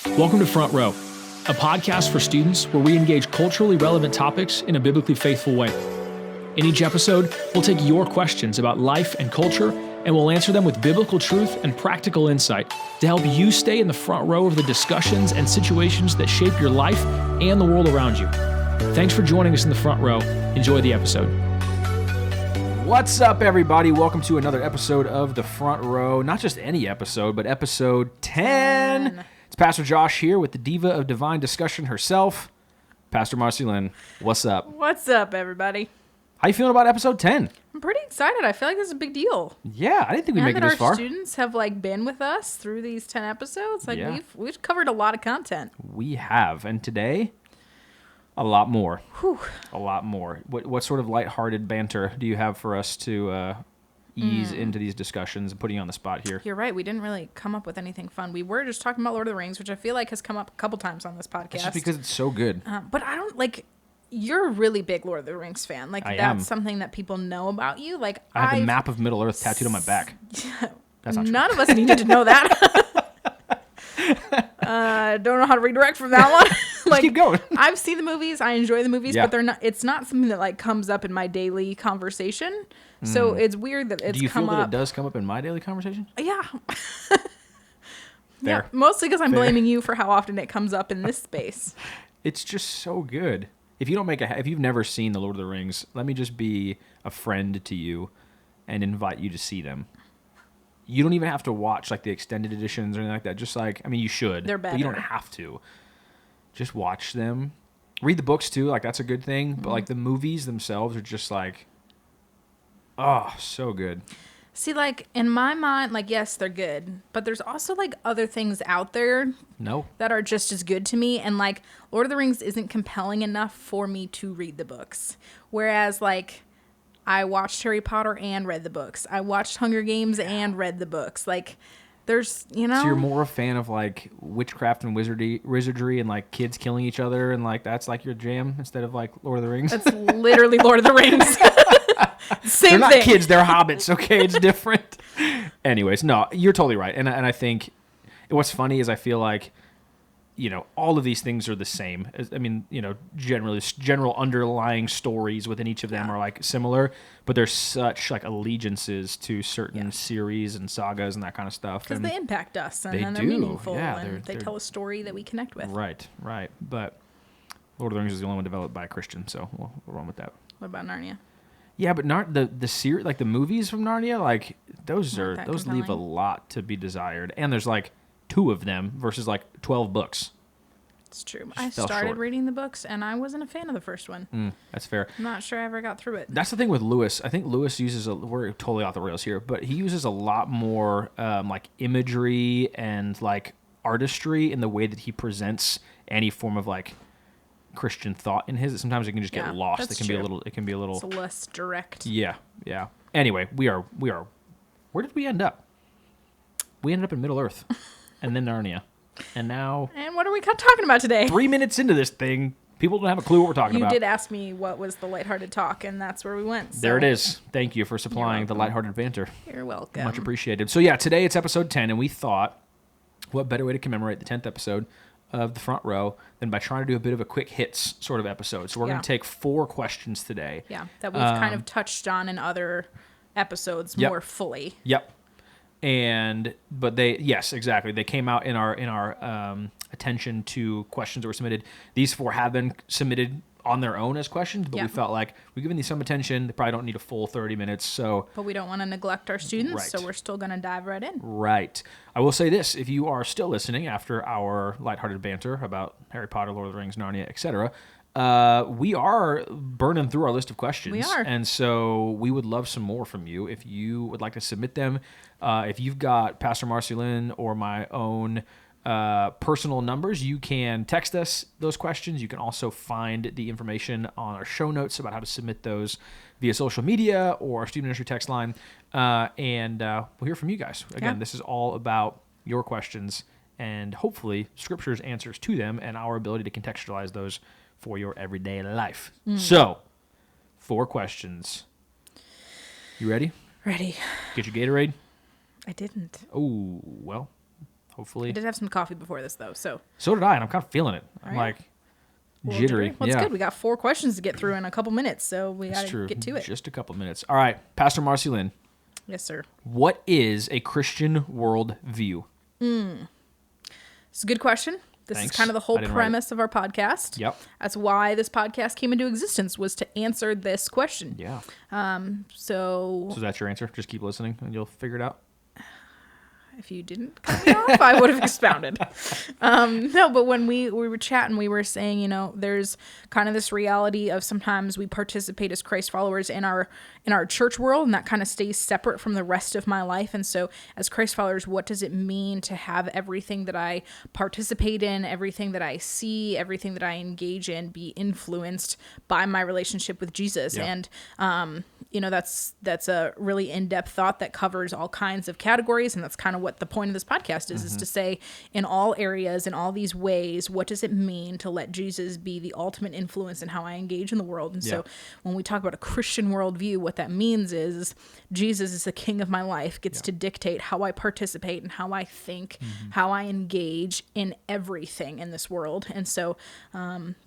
Welcome to Front Row, a podcast for students where we engage culturally relevant topics in a biblically faithful way. In each episode, we'll take your questions about life and culture, and we'll answer them with biblical truth and practical insight to help you stay in the front row of the discussions and situations that shape your life and the world around you. Thanks for joining us in the front row. Enjoy the episode. What's up, everybody? Welcome to another episode of The Front Row. Not just any episode, but episode 10. It's Pastor Josh here with the diva of divine discussion herself, Pastor Marcilyn. What's up? What's up, everybody? How you feeling about episode 10? I'm pretty excited. I feel like this is a big deal. Yeah, I didn't think we'd make it this far. Our students have been with us through these 10 episodes. We've covered a lot of content. We have, and today, a lot more. Whew. A lot more. What sort of lighthearted banter do you have for us to ease into these discussions and putting you on the spot here? You're right. We didn't really come up with anything fun. We were just talking about Lord of the Rings, which I feel like has come up a couple times on this podcast. It's just because it's so good. But I don't You're a really big Lord of the Rings fan. That's something that people know about you. I have the map of Middle Earth tattooed on my back. That's not true. None of us needed to know that. Don't know how to redirect from that one. Just keep going. I've seen the movies. I enjoy the movies, but they're not. It's not something that comes up in my daily conversation. So it's weird that it's come up. Do you feel that it does come up in my daily conversation? Yeah. There. Yeah, mostly because I'm blaming you for how often it comes up in this space. It's just so good. If you've never seen The Lord of the Rings, let me just be a friend to you and invite you to see them. You don't even have to watch the extended editions or anything like that. Just you should. They're better. But you don't have to. Just watch them. Read the books too. That's a good thing. Mm-hmm. But the movies themselves are just so good. See, in my mind, yes, they're good, but there's also other things out there that are just as good to me. And Lord of the Rings isn't compelling enough for me to read the books. Whereas I watched Harry Potter and read the books. I watched Hunger Games and read the books. There's, So you're more a fan of witchcraft and wizardry and kids killing each other and that's your jam instead of Lord of the Rings? That's literally Lord of the Rings. Same they're not thing. Kids, they're hobbits, okay? It's different. Anyways, no, you're totally right. And I think what's funny is I feel all of these things are the same. Generally, general underlying stories within each of them are similar, but there's such allegiances to certain series and sagas and that kind of stuff. Because they impact us and they're meaningful and they tell a story that we connect with. Right. But Lord of the Rings is the only one developed by a Christian, so we'll run with that. What about Narnia? Yeah, but the series, the movies from Narnia, those leave a lot to be desired. And there's 2 of them versus 12 books. It's true. I started reading the books and I wasn't a fan of the first one. That's fair. I'm not sure I ever got through it. That's the thing with Lewis. I think Lewis uses we're totally off the rails here, but he uses a lot more imagery and artistry in the way that he presents any form of Christian thought in his. Sometimes it can just get lost. It can be a little. It's less direct. Yeah. Anyway, we are. Where did we end up? We ended up in Middle Earth, and then Narnia, and now. And what are we talking about today? 3 minutes into this thing, people don't have a clue what we're talking about. You did ask me what was the lighthearted talk, and that's where we went. So. There it is. Thank you for supplying the lighthearted banter. You're welcome. Much appreciated. So today it's episode 10, and we thought, what better way to commemorate the 10th episode of The Front Row than by trying to do a bit of a quick hits sort of episode. So we're going to take 4 questions today. Yeah, that we've kind of touched on in other episodes more fully. Yep. But exactly. They came out in our attention to questions that were submitted. These 4 have been submitted on their own as questions, but we felt we've given these some attention. They probably don't need a full 30 minutes. But we don't want to neglect our students, so we're still going to dive right in. Right. I will say this. If you are still listening after our lighthearted banter about Harry Potter, Lord of the Rings, Narnia, etc., we are burning through our list of questions. We are. And so we would love some more from you. If you would like to submit them, if you've got Pastor Marcilyn or my own personal numbers, you can text us those questions. You can also find the information on our show notes about how to submit those via social media or our student ministry text line. And we'll hear from you guys. Again, this is all about your questions and hopefully Scripture's answers to them and our ability to contextualize those for your everyday life. So, 4 questions. You ready? Ready. Get your Gatorade? I didn't. Oh, well, hopefully. I did have some coffee before this, though, so. So did I, and I'm kind of feeling it. I'm like jittery. Well, it's good. We got 4 questions to get through in a couple minutes, so we got to get to it. Just a couple minutes. All right, Pastor Marcilyn. Yes, sir. What is a Christian worldview? It's a good question. This is kind of the whole premise of our podcast. Yep. That's why this podcast came into existence, was to answer this question. Yeah. So that's your answer? Just keep listening and you'll figure it out? If you didn't cut me off, I would have expounded. No, but when we were chatting, we were saying, there's kind of this reality of sometimes we participate as Christ followers in our church world, and that kind of stays separate from the rest of my life. And so as Christ followers, what does it mean to have everything that I participate in, everything that I see, everything that I engage in be influenced by my relationship with Jesus? Yeah. And, that's a really in-depth thought that covers all kinds of categories. And that's kind of what the point of this podcast is to say, in all areas, in all these ways, what does it mean to let Jesus be the ultimate influence in how I engage in the world? And so when we talk about a Christian worldview, what that means is Jesus is the king of my life, gets to dictate how I participate and how I think, how I engage in everything in this world. And so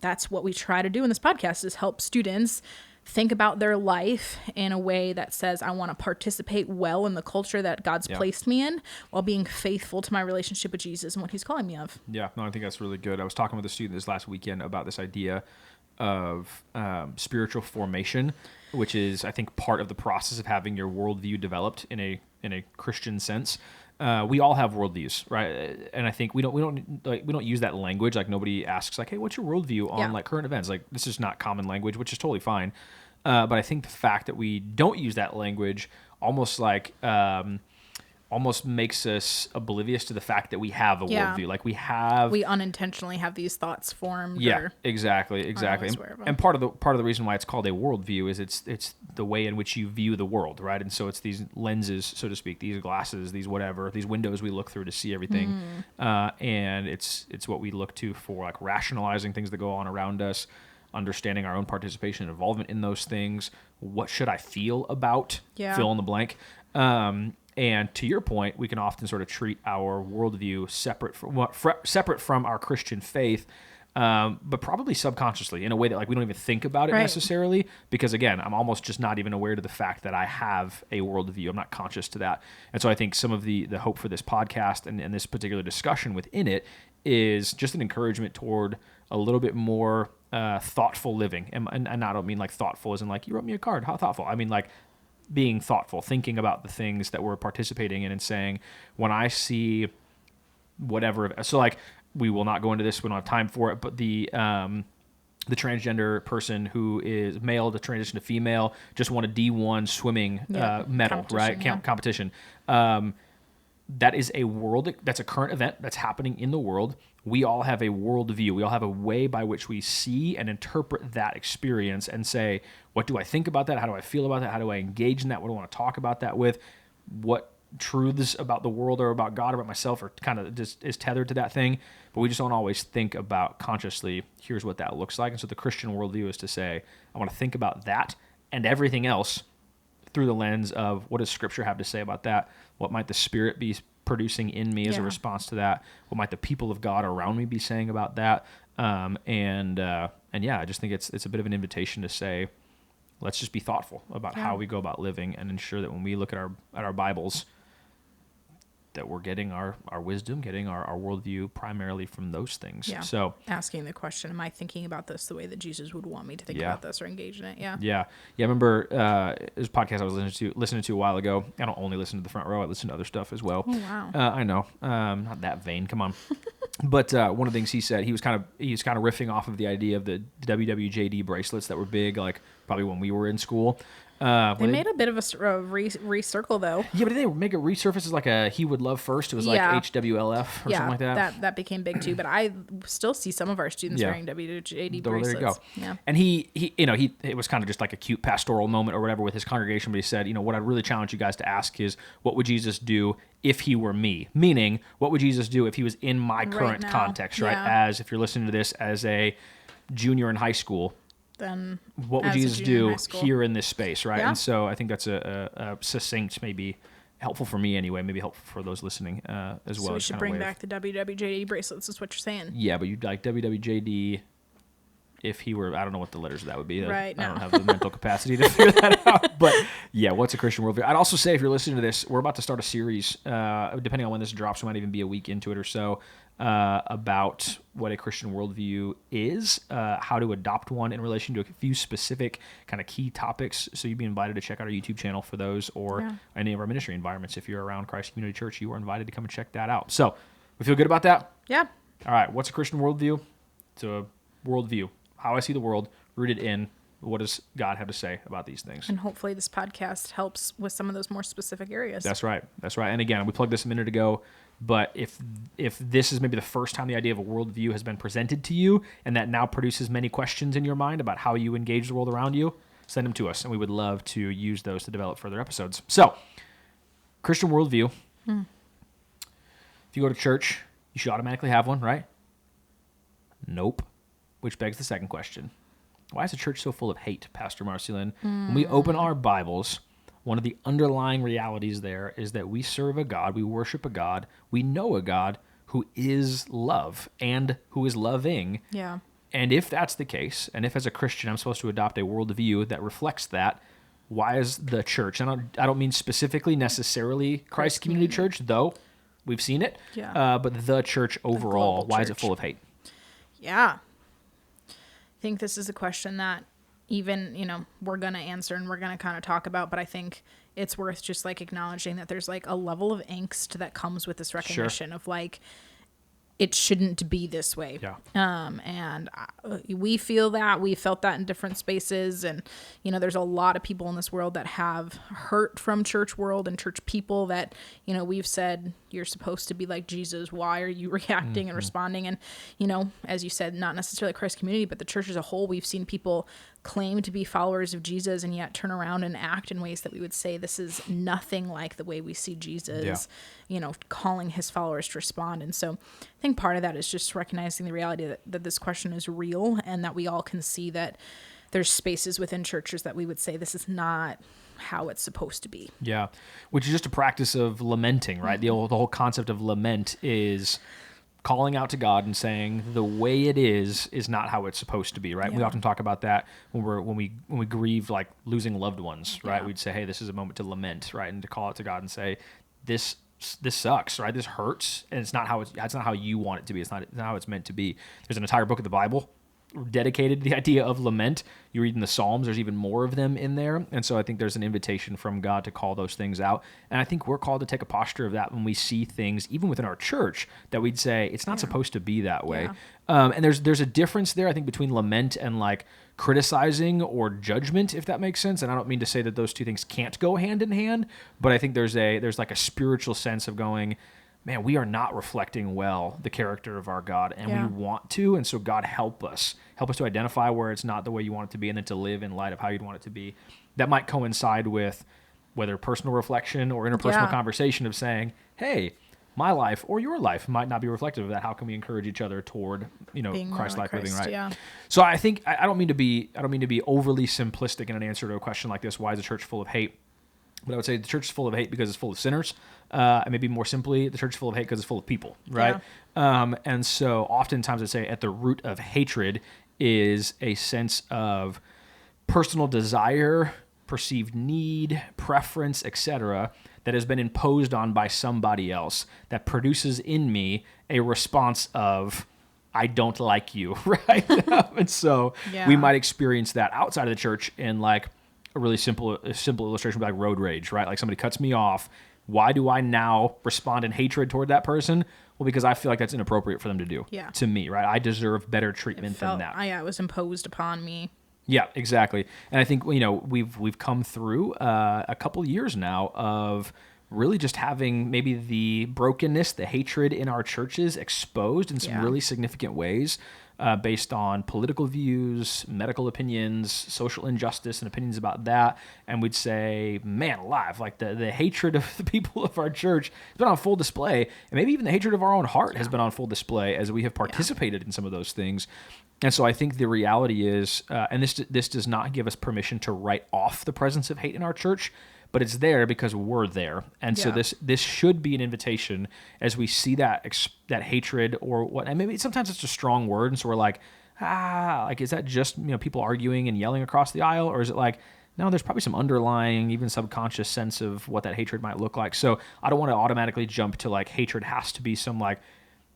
that's what we try to do in this podcast, is help students think about their life in a way that says, I want to participate well in the culture that God's placed me in, while being faithful to my relationship with Jesus and what he's calling me of. Yeah, no, I think that's really good. I was talking with a student this last weekend about this idea of spiritual formation, which is, I think, part of the process of having your worldview developed in a Christian sense. We all have worldviews, right? And I think we don't use that language. Like, nobody asks, like, hey, what's your worldview on like current events? Like, this is not common language, which is totally fine. But I think the fact that we don't use that language almost makes us oblivious to the fact that we have a worldview. Like, we unintentionally have these thoughts formed. Yeah, exactly. And part of the reason why it's called a worldview is it's the way in which you view the world, right? And so it's these lenses, so to speak, these glasses, these windows we look through to see everything. And it's what we look to for, like, rationalizing things that go on around us, understanding our own participation and involvement in those things. What should I feel about? Fill in the blank. And to your point, we can often sort of treat our worldview separate from our Christian faith, but probably subconsciously, in a way that, like, we don't even think about it necessarily, because, again, I'm almost just not even aware to the fact that I have a worldview. I'm not conscious to that. And so I think some of the hope for this podcast and this particular discussion within it is just an encouragement toward a little bit more thoughtful living. And I don't mean like thoughtful as in like, you wrote me a card, how thoughtful. I mean like being thoughtful, thinking about the things that we're participating in, and saying, when I see whatever, so like, we will not go into this, we don't have time for it, but the transgender person who is male to transition to female just won a D1 swimming medal, right? Competition. That is that's a current event that's happening in the world. We all have a worldview. We all have a way by which we see and interpret that experience and say, what do I think about that? How do I feel about that? How do I engage in that? What do I want to talk about that with? What truths about the world or about God or about myself are kind of just is tethered to that thing? But we just don't always think about consciously, here's what that looks like. And so the Christian worldview is to say, I want to think about that and everything else through the lens of, what does Scripture have to say about that? What might the Spirit be producing in me as a response to that? What might the people of God around me be saying about that? And I just think it's a bit of an invitation to say, let's just be thoughtful about how we go about living, and ensure that when we look at our Bibles, that we're getting our wisdom, getting our worldview primarily from those things. Yeah. So asking the question, am I thinking about this the way that Jesus would want me to think about this or engage in it? Yeah. Yeah. Yeah. I remember this podcast I was listening to a while ago. I don't only listen to the front row. I listen to other stuff as well. Oh, wow. I know. Not that vain. Come on. But one of the things he said, he was kind of riffing off of the idea of the WWJD bracelets that were big, like probably when we were in school. They made a bit of a recircle, though. Yeah, but did they make it resurface as like a he would love first? It was like HWLF or something like that. That became big too. But I still see some of our students wearing WWJD bracelets. There you go. Yeah. And he it was kind of just like a cute pastoral moment or whatever with his congregation. But he said, what I'd really challenge you guys to ask is, what would Jesus do if he were me? Meaning, what would Jesus do if he was in my current context, right? As if you're listening to this as a junior in high school, then what would Jesus do here in this space, right? Yeah. And so I think that's a succinct, maybe helpful for me anyway, maybe helpful for those listening as well. So we should bring back the WWJD bracelets, is what you're saying. Yeah, but you'd like WWJD if he were, I don't know what the letters of that would be. Right, I don't have the mental capacity to figure that out. But yeah, what's a Christian worldview? I'd also say if you're listening to this, we're about to start a series, depending on when this drops, we might even be a week into it or so, about what a Christian worldview is, how to adopt one in relation to a few specific kind of key topics. So you'd be invited to check out our YouTube channel for those, or any of our ministry environments. If you're around Christ Community Church, you are invited to come and check that out. So we feel good about that? Yeah. All right. What's a Christian worldview? It's a worldview. How I see the world, rooted in what does God have to say about these things. And hopefully this podcast helps with some of those more specific areas. That's right. That's right. And again, we plugged this a minute ago, but if this is maybe the first time the idea of a worldview has been presented to you, and that now produces many questions in your mind about how you engage the world around you, send them to us, and we would love to use those to develop further episodes. So, Christian worldview. If you go to church, you should automatically have one, right? Nope. Which begs the second question. Why is the church so full of hate, Pastor Marcilyn? When we open our Bibles, one of the underlying realities there is that we serve a God, we worship a God, we know a God who is love and who is loving. Yeah. And if that's the case, and if as a Christian I'm supposed to adopt a worldview that reflects that, why is the church, and I don't mean specifically necessarily Christ Community Church, though we've seen it, but the church overall, why is it full of hate? Yeah. I think this is a question that even, we're going to answer and we're going to kind of talk about, but I think it's worth just like acknowledging that there's like a level of angst that comes with this recognition of like, it shouldn't be this way. Yeah. And we feel that. We felt that in different spaces. And, there's a lot of people in this world that have hurt from church world and church people that, we've said, you're supposed to be like Jesus. Why are you reacting and responding? And, as you said, not necessarily Christ Community, but the church as a whole, we've seen people claim to be followers of Jesus and yet turn around and act in ways that we would say this is nothing like the way we see Jesus, calling his followers to respond. And so I think part of that is just recognizing the reality that this question is real and that we all can see that there's spaces within churches that we would say this is not how it's supposed to be. Yeah, which is just a practice of lamenting, right? The whole concept of lament is calling out to God and saying the way it is not how it's supposed to be, right? Yeah. We often talk about that when we grieve like losing loved ones, right? We'd say, hey, this is a moment to lament, right? And to call out to God and say, this sucks, right? This hurts, and it's not how you want it to be. It's not how it's meant to be. There's an entire book of the Bible dedicated to the idea of lament. You read in the Psalms, there's even more of them in there. And so I think there's an invitation from God to call those things out. And I think we're called to take a posture of that when we see things, even within our church, that we'd say, it's not supposed to be that way. Yeah. And there's a difference there, I think, between lament and like criticizing or judgment, if that makes sense. And I don't mean to say that those two things can't go hand in hand, but I think there's like a spiritual sense of going, man, we are not reflecting well the character of our God, and we want to, and so God, help us to identify where it's not the way you want it to be, and then to live in light of how you'd want it to be. That might coincide with whether personal reflection or interpersonal conversation of saying, hey, my life or your life might not be reflective of that. How can we encourage each other toward, Christ-like living, right? Yeah. So I think I don't mean to be overly simplistic in an answer to a question like this. Why is the church full of hate? But I would say the church is full of hate because it's full of sinners. And maybe more simply, the church is full of hate because it's full of people, right? Yeah. And so oftentimes I'd say at the root of hatred is a sense of personal desire, perceived need, preference, etc., that has been imposed on by somebody else that produces in me a response of, I don't like you, right? And so we might experience that outside of the church in like a really simple illustration would be like road rage, right? Like somebody cuts me off. Why do I now respond in hatred toward that person? Well, because I feel like that's inappropriate for them to do to me, right? I deserve better treatment than that. It was imposed upon me. Yeah, exactly. And I think, we've come through a couple years now of really just having maybe the brokenness, the hatred in our churches exposed in some really significant ways. Based on political views, medical opinions, social injustice, and opinions about that. And we'd say, man alive, like the hatred of the people of our church has been on full display. And maybe even the hatred of our own heart has been on full display as we have participated in some of those things. And so I think the reality is, and this does not give us permission to write off the presence of hate in our church, but it's there because we're there. And so this should be an invitation as we see that hatred or what, and maybe sometimes it's a strong word. And so we're like, like, is that just, people arguing and yelling across the aisle? Or is it like, no, there's probably some underlying, even subconscious sense of what that hatred might look like. So I don't want to automatically jump to like hatred has to be some like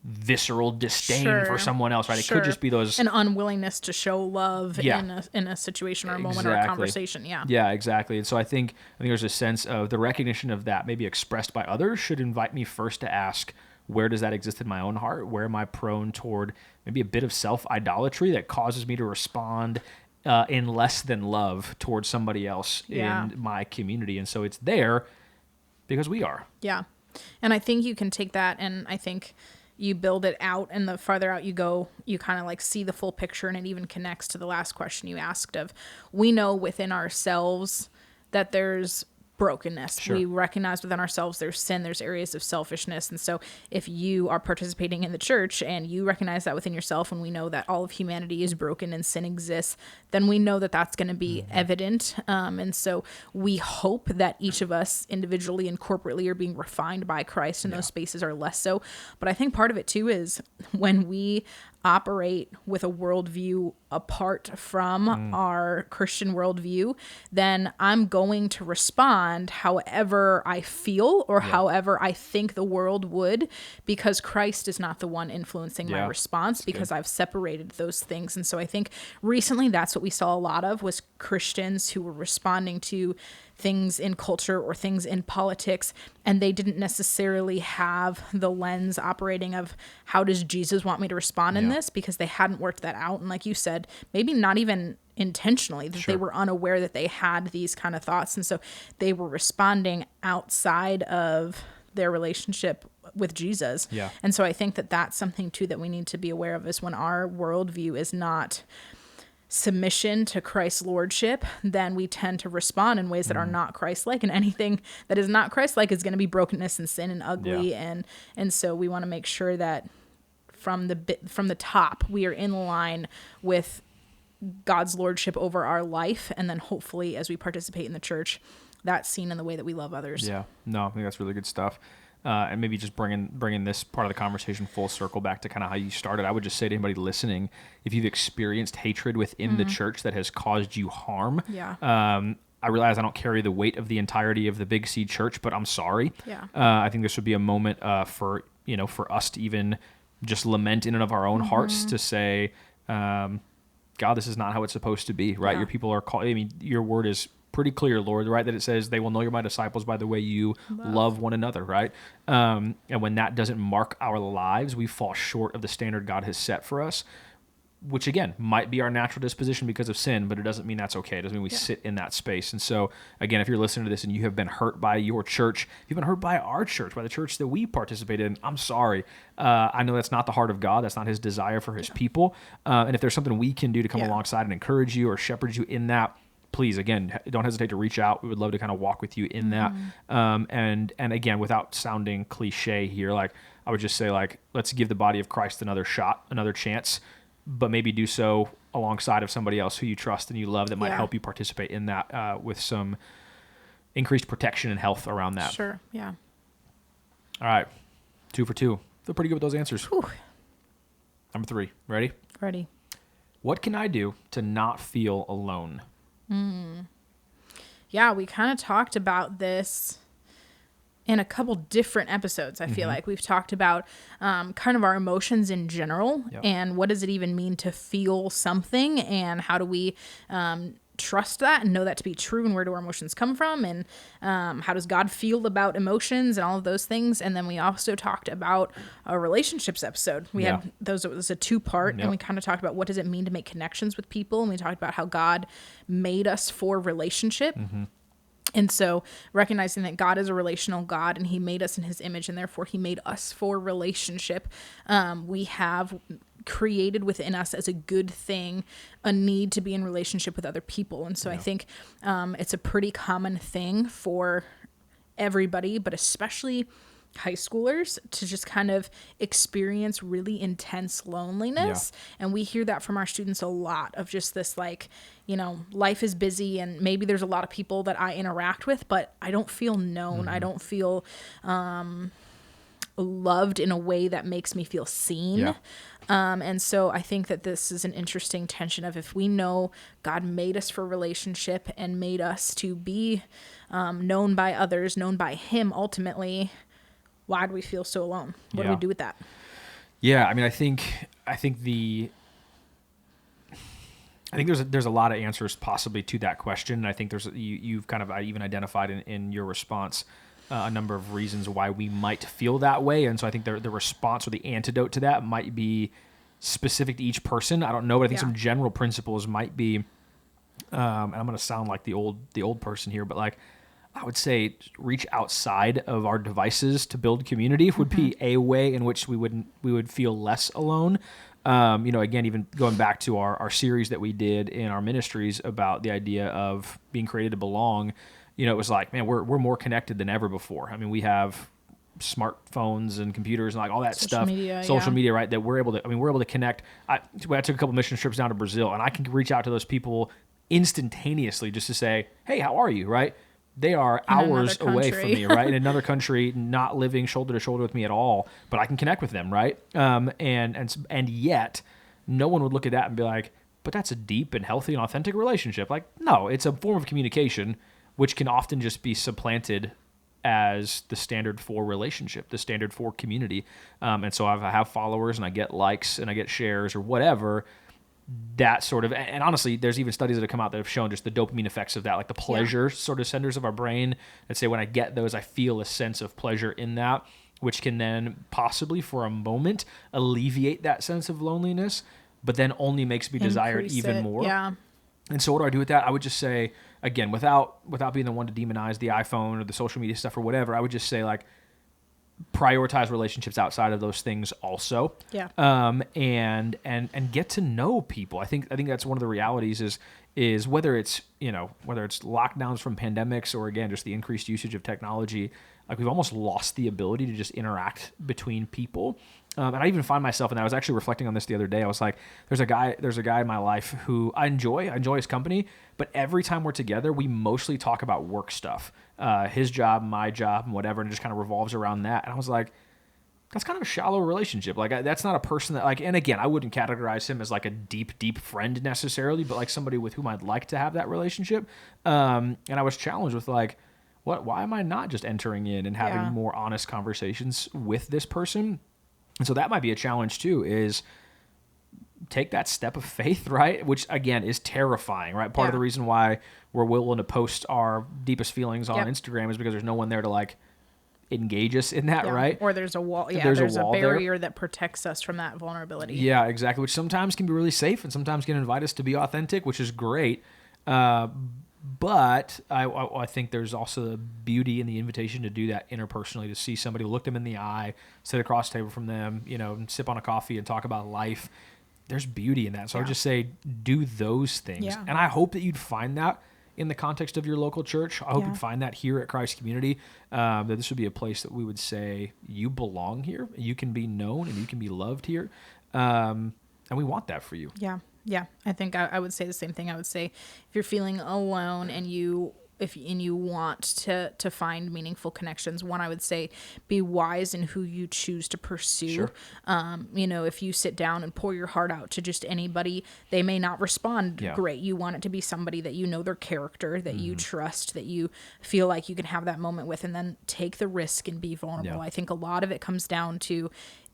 visceral disdain for someone else, right? It could just be those an unwillingness to show love in a situation or a moment or a conversation. Yeah, exactly. And so I think there's a sense of the recognition of that maybe expressed by others should invite me first to ask, where does that exist in my own heart? Where am I prone toward maybe a bit of self-idolatry that causes me to respond in less than love towards somebody else in my community? And so it's there because we are. Yeah. And I think you can take that, and I think you build it out, and the farther out you go, you kind of like see the full picture, and it even connects to the last question you asked of, we know within ourselves that there's brokenness. We recognize within ourselves there's sin, there's areas of selfishness. And so if you are participating in the church and you recognize that within yourself, and we know that all of humanity is broken and sin exists, then we know that that's going to be evident. And so we hope that each of us individually and corporately are being refined by Christ, and those spaces are less so. But I think part of it too is when we operate with a worldview apart from our Christian worldview, then I'm going to respond however I feel or however I think the world would, because Christ is not the one influencing my response, because I've separated those things. And so I think recently that's what we saw a lot of, was Christians who were responding to things in culture or things in politics, and they didn't necessarily have the lens operating of how does Jesus want me to respond in this, because they hadn't worked that out. And like you said, maybe not even intentionally, that they were unaware that they had these kind of thoughts. And so they were responding outside of their relationship with Jesus. Yeah. And so I think that that's something too that we need to be aware of, is when our worldview is not submission to Christ's lordship, then we tend to respond in ways that are not Christ-like, and anything that is not Christ-like is going to be brokenness and sin and ugly. And so we want to make sure that from the top, we are in line with God's lordship over our life, and then hopefully as we participate in the church, that's seen in the way that we love others. Yeah, no, I think that's really good stuff. And maybe just bringing this part of the conversation full circle back to kind of how you started, I would just say to anybody listening, if you've experienced hatred within the church that has caused you harm, I realize I don't carry the weight of the entirety of the Big C church, but I'm sorry. Yeah. I think this would be a moment for us to even just lament in and of our own hearts, to say, God, this is not how it's supposed to be, right? Your people are called. I mean, your word is pretty clear, Lord, right? That it says they will know you're my disciples by the way you love one another, right? And when that doesn't mark our lives, we fall short of the standard God has set for us, which again, might be our natural disposition because of sin, but it doesn't mean that's okay. It doesn't mean we sit in that space. And so again, if you're listening to this and you have been hurt by your church, if you've been hurt by our church, by the church that we participated in, I'm sorry. I know that's not the heart of God. That's not his desire for his people. And if there's something we can do to come alongside and encourage you or shepherd you in that, please, again, don't hesitate to reach out. We would love to kind of walk with you in that. And again, without sounding cliche here, like I would just say, like, let's give the body of Christ another shot, another chance, but maybe do so alongside of somebody else who you trust and you love that might help you participate in that with some increased protection and health around that. Sure, yeah. All right, 2 for 2. Feel pretty good with those answers. Whew. Number 3, ready? Ready. What can I do to not feel alone? Yeah, we kind of talked about this in a couple different episodes. I feel like we've talked about kind of our emotions in general, and what does it even mean to feel something, and how do we trust that and know that to be true, and where do our emotions come from, and how does God feel about emotions and all of those things. And then we also talked about a relationships episode. We had those, it was a 2-part, and we kind of talked about what does it mean to make connections with people, and we talked about how God made us for relationship. And so recognizing that God is a relational God, and he made us in his image, and therefore he made us for relationship. We have created within us as a good thing a need to be in relationship with other people. And so I think it's a pretty common thing for everybody, but especially high schoolers to just kind of experience really intense loneliness. And we hear that from our students a lot, of just this like, you know, life is busy and maybe there's a lot of people that I interact with, but I don't feel known. I don't feel loved in a way that makes me feel seen. And so I think that this is an interesting tension of, if we know God made us for relationship and made us to be known by others, known by him ultimately, why do we feel so alone? What do we do with that? Yeah, I mean, I think there's a lot of answers possibly to that question. I think you've kind of even identified in your response a number of reasons why we might feel that way. And so I think the response or the antidote to that might be specific to each person. I don't know, but I think some general principles might be, and I'm going to sound like the old person here, but like, I would say reach outside of our devices to build community would be a way in which we would feel less alone. You know, again, even going back to our series that we did in our ministries about the idea of being created to belong, you know, it was like, man, we're more connected than ever before. I mean, we have smartphones and computers and like all that social media, right? That we're able to connect. I took a couple mission trips down to Brazil, and I can reach out to those people instantaneously just to say, hey, how are you? Right? They are hours away from me, right? In another country, not living shoulder to shoulder with me at all, but I can connect with them, right? And yet, no one would look at that and be like, but that's a deep and healthy and authentic relationship. Like, no, it's a form of communication, which can often just be supplanted as the standard for relationship, the standard for community. And so I have followers and I get likes and I get shares or whatever. That sort of, and honestly, there's even studies that have come out that have shown just the dopamine effects of that, like the pleasure sort of centers of our brain that say, when I get those, I feel a sense of pleasure in that, which can then possibly for a moment alleviate that sense of loneliness, but then only makes me desire it even more. Yeah. And so what do I do with that? I would just say, again, without being the one to demonize the iPhone or the social media stuff or whatever, I would just say, like, prioritize relationships outside of those things also. Yeah. And get to know people. I think that's one of the realities is whether it's lockdowns from pandemics or, again, just the increased usage of technology, like, we've almost lost the ability to just interact between people. And I even find myself, and I was actually reflecting on this the other day. I was like, there's a guy in my life who I enjoy his company, but every time we're together, we mostly talk about work stuff, his job, my job, and whatever, and it just kind of revolves around that. And I was like, that's kind of a shallow relationship. Like, that's not a person that, like, and again, I wouldn't categorize him as like a deep friend necessarily, but like somebody with whom I'd like to have that relationship. And I was challenged with, like, why am I not just entering in and having more honest conversations with this person? And so that might be a challenge too, is take that step of faith, right? Which, again, is terrifying, right? Part of the reason why we're willing to post our deepest feelings on Instagram is because there's no one there to, like, engage us in that, right? Or there's a wall. Yeah, there's a barrier that protects us from that vulnerability. Yeah, exactly. Which sometimes can be really safe and sometimes can invite us to be authentic, which is great. But I think there's also the beauty in the invitation to do that interpersonally, to see somebody, look them in the eye, sit across the table from them, sip on a coffee and talk about life. There's beauty in that. So I would just say, do those things. Yeah. And I hope that you'd find that in the context of your local church. I hope you'd find that here at Christ Community, that this would be a place that we would say, you belong here, you can be known and you can be loved here. And we want that for you. Yeah. Yeah, I think I would say the same thing. I would say, if you're feeling alone and you want to find meaningful connections, one, I would say, be wise in who you choose to pursue. Sure. If you sit down and pour your heart out to just anybody, they may not respond great. You want it to be somebody that you know their character, that you trust, that you feel like you can have that moment with, and then take the risk and be vulnerable. Yeah. I think a lot of it comes down to,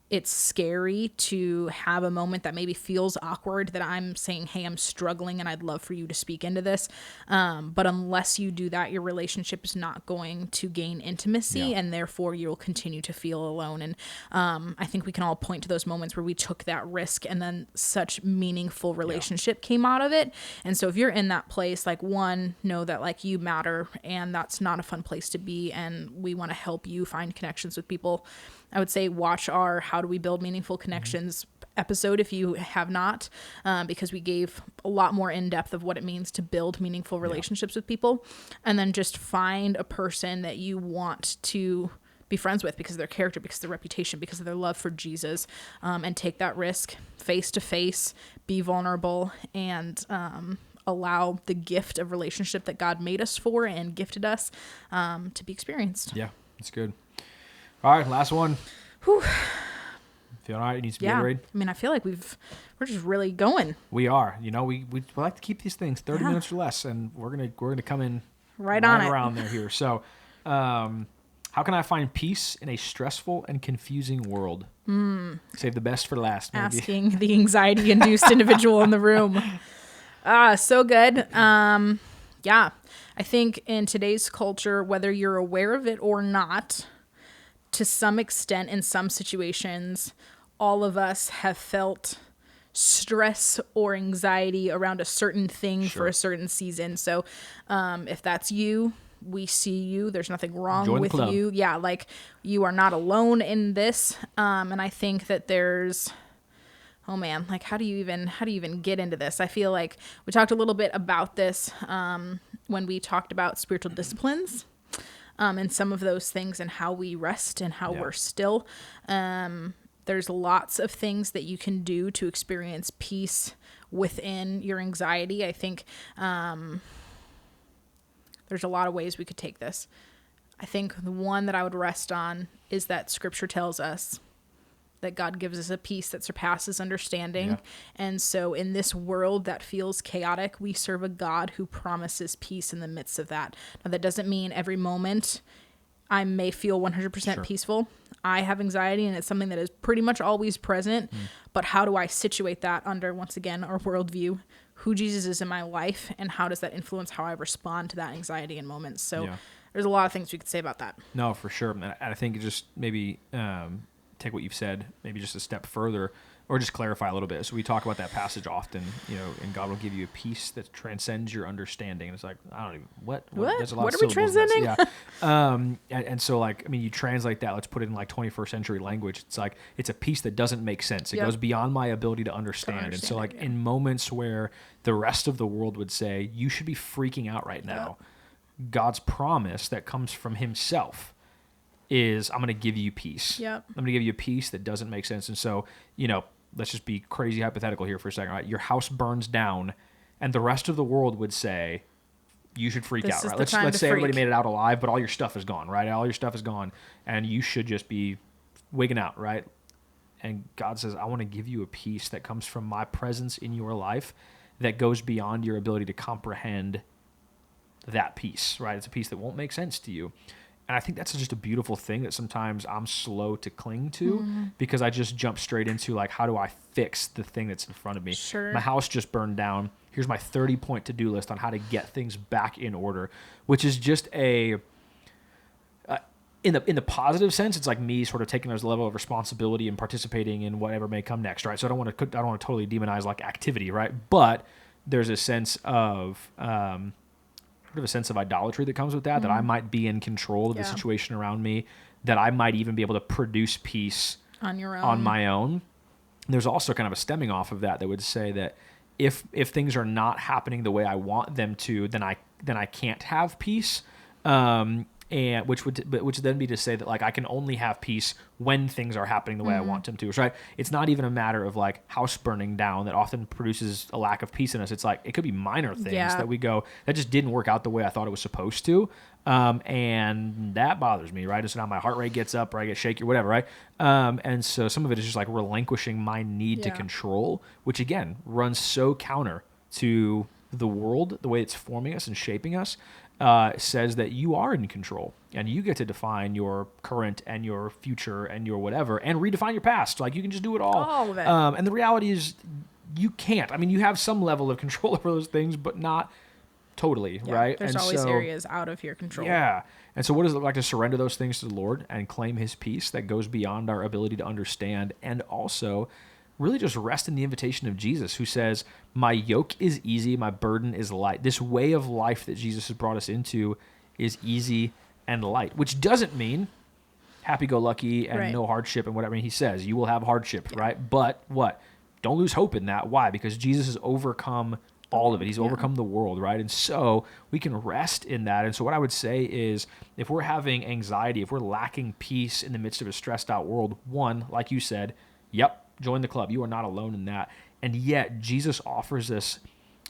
it's scary to have a moment that maybe feels awkward, that I'm saying, hey, I'm struggling and I'd love for you to speak into this. But unless you do that, your relationship is not going to gain intimacy, and therefore you'll continue to feel alone. And I think we can all point to those moments where we took that risk and then such meaningful relationship came out of it. And so if you're in that place, like, one, know that, like, you matter, and that's not a fun place to be. And we want to help you find connections with people. I would say watch our How Do We Build Meaningful Connections episode if you have not, because we gave a lot more in depth of what it means to build meaningful relationships with people. And then just find a person that you want to be friends with because of their character, because of their reputation, because of their love for Jesus, and take that risk face to face, be vulnerable, and allow the gift of relationship that God made us for and gifted us to be experienced. Yeah, that's good. All right, last one. Whew. Feel all right? You need some Gatorade? I mean, I feel like we're just really going. We are. You know, we like to keep these things 30 minutes or less, and we're gonna come in right on it around there here. So, how can I find peace in a stressful and confusing world? Save the best for last. Maybe. Asking the anxiety-induced individual in the room. So good. Yeah, I think in today's culture, whether you're aware of it or not, to some extent, in some situations, all of us have felt stress or anxiety around a certain thing for a certain season. So if that's you, we see you. There's nothing wrong with you. Yeah, like you are not alone in this. And I think that there's, oh man, like how do you even get into this? I feel like we talked a little bit about this when we talked about spiritual disciplines. And some of those things and how we rest and how we're still. There's lots of things that you can do to experience peace within your anxiety. I think there's a lot of ways we could take this. I think the one that I would rest on is that Scripture tells us that God gives us a peace that surpasses understanding. Yeah. And so in this world that feels chaotic, we serve a God who promises peace in the midst of that. Now, that doesn't mean every moment I may feel 100% peaceful. I have anxiety, and it's something that is pretty much always present. But how do I situate that under, once again, our worldview, who Jesus is in my life, and how does that influence how I respond to that anxiety in moments? So there's a lot of things we could say about that. No, for sure. And I think just maybe take what you've said maybe just a step further, or just clarify a little bit. So we talk about that passage often, you know, and God will give you a peace that transcends your understanding. And it's like, I don't even, what? There's a lot of are we transcending? Yeah. And so like, I mean, you translate that, let's put it in like 21st century language. It's like, it's a peace that doesn't make sense. It goes beyond my ability to understand. And so like in moments where the rest of the world would say, you should be freaking out right now, God's promise that comes from himself is, I'm going to give you peace. I'm going to give you a peace that doesn't make sense. And so, you know, let's just be crazy hypothetical here for a second, right? Your house burns down and the rest of the world would say, you should freak out, right? Let's say everybody made it out alive, but all your stuff is gone, right? All your stuff is gone and you should just be wigging out, right? And God says, I want to give you a peace that comes from my presence in your life that goes beyond your ability to comprehend that peace, right? It's a peace that won't make sense to you. And I think that's just a beautiful thing that sometimes I'm slow to cling to because I just jump straight into like, how do I fix the thing that's in front of me? My house just burned down. Here's my 30-point to-do list on how to get things back in order, which is just a, in the positive sense, it's like me sort of taking this level of responsibility and participating in whatever may come next, right? So I don't want to totally demonize like activity, right? But there's a sense of, a sense of idolatry that comes with that, that I might be in control of the situation around me, that I might even be able to produce peace on my own. And there's also kind of a stemming off of that would say that if things are not happening the way I want them to, then I can't have peace. And which would then be to say that like I can only have peace when things are happening the way I want them to. Right? It's not even a matter of like house burning down that often produces a lack of peace in us. It's like it could be minor things that we go, that just didn't work out the way I thought it was supposed to, and that bothers me. Right? And so now my heart rate gets up, or I get shaky, or whatever. Right? And so some of it is just like relinquishing my need to control, which again runs so counter to the world, the way it's forming us and shaping us. Says that you are in control and you get to define your current and your future and your whatever and redefine your past. Like you can just do it all. All of it. And the reality is you can't. I mean, you have some level of control over those things, but not totally, right? There's always areas out of your control. Yeah. And so what does it look like to surrender those things to the Lord and claim his peace that goes beyond our ability to understand, and also really just rest in the invitation of Jesus, who says, my yoke is easy, my burden is light. This way of life that Jesus has brought us into is easy and light, which doesn't mean happy-go-lucky and no hardship and whatever. I mean, he says you will have hardship, right? But what? Don't lose hope in that. Why? Because Jesus has overcome all of it. He's overcome the world, right? And so we can rest in that. And so what I would say is, if we're having anxiety, if we're lacking peace in the midst of a stressed out world, one, like you said, join the club. You are not alone in that. And yet Jesus offers us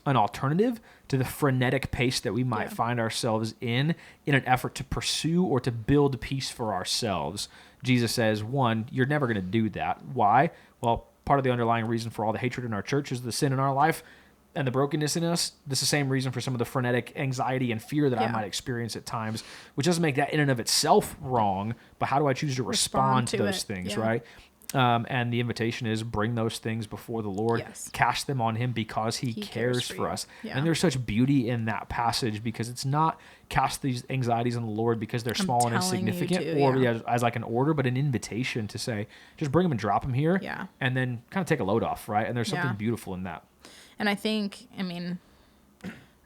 an alternative to the frenetic pace that we might find ourselves in an effort to pursue or to build peace for ourselves. Jesus says, one, you're never going to do that. Why? Well, part of the underlying reason for all the hatred in our church is the sin in our life and the brokenness in us. This is the same reason for some of the frenetic anxiety and fear that I might experience at times, which doesn't make that in and of itself wrong, but how do I choose to respond to those things, right? And the invitation is bring those things before the Lord, cast them on him because he cares for us. And there's such beauty in that passage, because it's not cast these anxieties on the Lord because they're small and insignificant as like an order, but an invitation to say, just bring them and drop them here and then kind of take a load off, right? And there's something beautiful in that. And I think,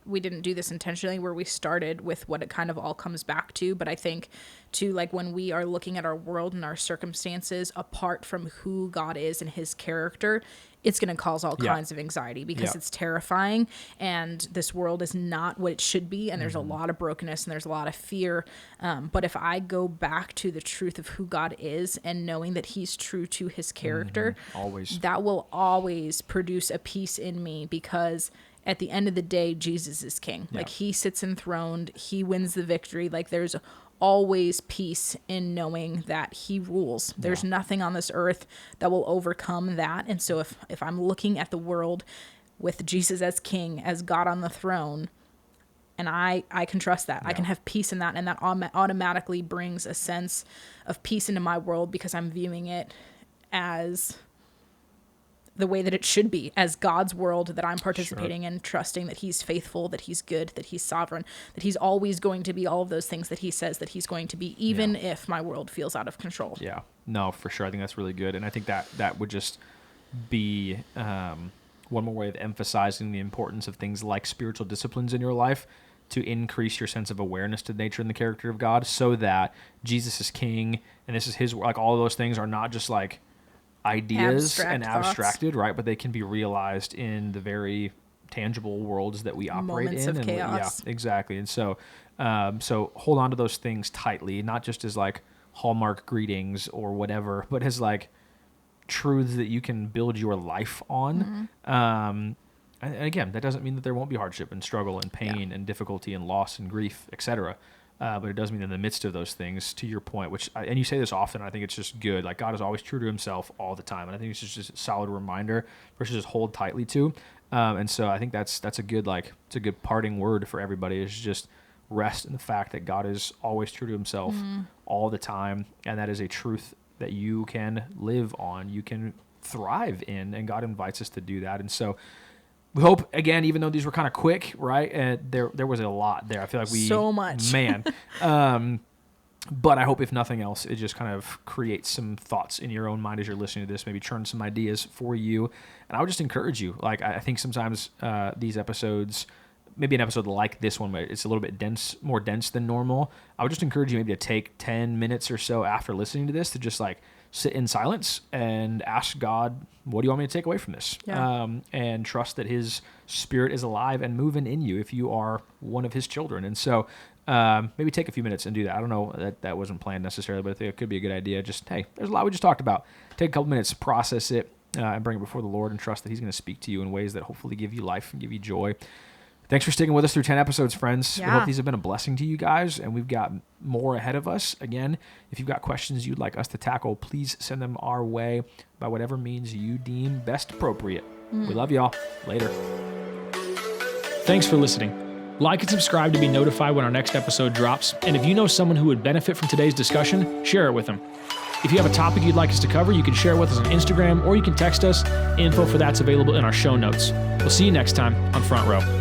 we didn't do this intentionally where we started with what it kind of all comes back to. But I think too, like when we are looking at our world and our circumstances apart from who God is and his character, it's going to cause all kinds of anxiety because it's terrifying. And this world is not what it should be. And there's a lot of brokenness and there's a lot of fear. But if I go back to the truth of who God is and knowing that he's true to his character, that will always produce a peace in me, because at the end of the day, Jesus is king. Like he sits enthroned, he wins the victory. Like there's always peace in knowing that he rules. There's nothing on this earth that will overcome that. And so if I'm looking at the world with Jesus as king, as God on the throne, and I can trust that. I can have peace in that. And that automatically brings a sense of peace into my world, because I'm viewing it as the way that it should be, as God's world that I'm participating in, trusting that he's faithful, that he's good, that he's sovereign, that he's always going to be all of those things that he says that he's going to be, even if my world feels out of control. Yeah, no, for sure. I think that's really good. And I think that would just be one more way of emphasizing the importance of things like spiritual disciplines in your life, to increase your sense of awareness to the nature and the character of God, so that Jesus is king and this is his, like all of those things are not just like ideas and abstracted, right? But they can be realized in the very tangible worlds that we operate in. Moments of chaos. Yeah, exactly. And so hold on to those things tightly, not just as like Hallmark greetings or whatever, but as like truths that you can build your life on. And again, that doesn't mean that there won't be hardship and struggle and pain and difficulty and loss and grief, etc. But it does mean in the midst of those things, to your point, and you say this often, I think it's just good. Like God is always true to himself all the time. And I think it's just a solid reminder for us to just hold tightly to. And so I think that's a good, it's a good parting word for everybody, is just rest in the fact that God is always true to himself all the time. And that is a truth that you can live on, you can thrive in, and God invites us to do that. And so we hope, again, even though these were kind of quick, right? There was a lot there. I feel like so much, man. But I hope, if nothing else, it just kind of creates some thoughts in your own mind as you're listening to this, maybe churn some ideas for you. And I would just encourage you. Like, I think sometimes these episodes, maybe an episode like this one, but it's a little bit more dense than normal. I would just encourage you maybe to take 10 minutes or so after listening to this to just like sit in silence and ask God, what do you want me to take away from this? And trust that his spirit is alive and moving in you if you are one of his children. And so maybe take a few minutes and do that. I don't know, that wasn't planned necessarily, but I think it could be a good idea. Just, hey, there's a lot we just talked about. Take a couple minutes, process it, and bring it before the Lord, and trust that he's going to speak to you in ways that hopefully give you life and give you joy. Thanks for sticking with us through 10 episodes, friends. We hope these have been a blessing to you guys, and we've got more ahead of us. Again, if you've got questions you'd like us to tackle, please send them our way by whatever means you deem best appropriate. We love y'all. Later. Thanks for listening. Like and subscribe to be notified when our next episode drops. And if you know someone who would benefit from today's discussion, share it with them. If you have a topic you'd like us to cover, you can share it with us on Instagram, or you can text us. Info for that's available in our show notes. We'll see you next time on Front Row.